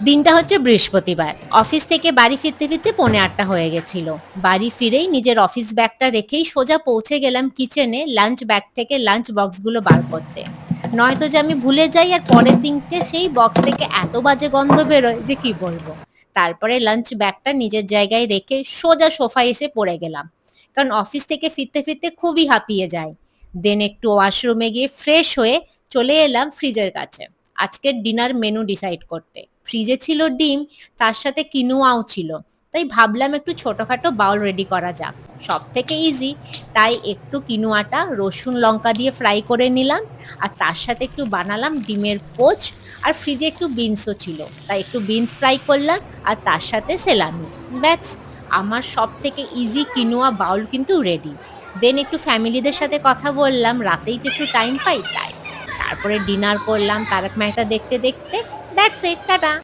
দিনটা হচ্ছে বৃহস্পতিবার। অফিস থেকে বাড়ি ফিরতে, ফিরতে 8:45 হয়ে গেছিল। বাড়ি ফিরেই নিজের অফিস ব্যাগটা রেখেই সোজা পৌঁছে গেলাম কিচেনে লাঞ্চ ব্যাগ থেকে লাঞ্চ বক্সগুলো বার করতে। নয়তো যে আমি ভুলে যাই আর পরের দিনকে সেই বক্স থেকে এত বাজে গন্ধ বেরোয় যে কি বলবো। তারপরে লাঞ্চ ব্যাগটা নিজের জায়গায় রেখে সোজা সোফায় এসে পড়ে গেলাম। কারণ অফিস থেকে ফিরতে, ফিরতে খুবই হাঁপিয়ে যাই। দেন একটু ওয়াশরুমে গিয়ে ফ্রেশ হয়ে চলে এলাম ফ্রিজের কাছে আজকের ডিনার মেনু ডিসাইড করতে। ফ্রিজে ছিল ডিম, তার সাথে কিনুয়াও ছিল। তাই ভাবলাম একটু ছোটখাটো বাউল রেডি করা যাক। সব থেকে ইজি। তাই একটু কিনুয়াটা রসুন লঙ্কা দিয়ে ফ্রাই করে নিলাম আর তার সাথে একটু বানালাম ডিমের পোচ। আর ফ্রিজে একটু বিনসও ছিল, তাই একটু বিনস ফ্রাই করলাম আর তার সাথে সেলামি। ব্যাস, আমার সব থেকে ইজি কিনুয়া বাউল কিন্তু রেডি। দেন একটু ফ্যামিলিদের সাথে কথা বললাম, রাতেই তো একটু টাইম পাই তাই। তারপরে ডিনার করলাম তারক মেহতা দেখতে দেখতে। That's it, tata.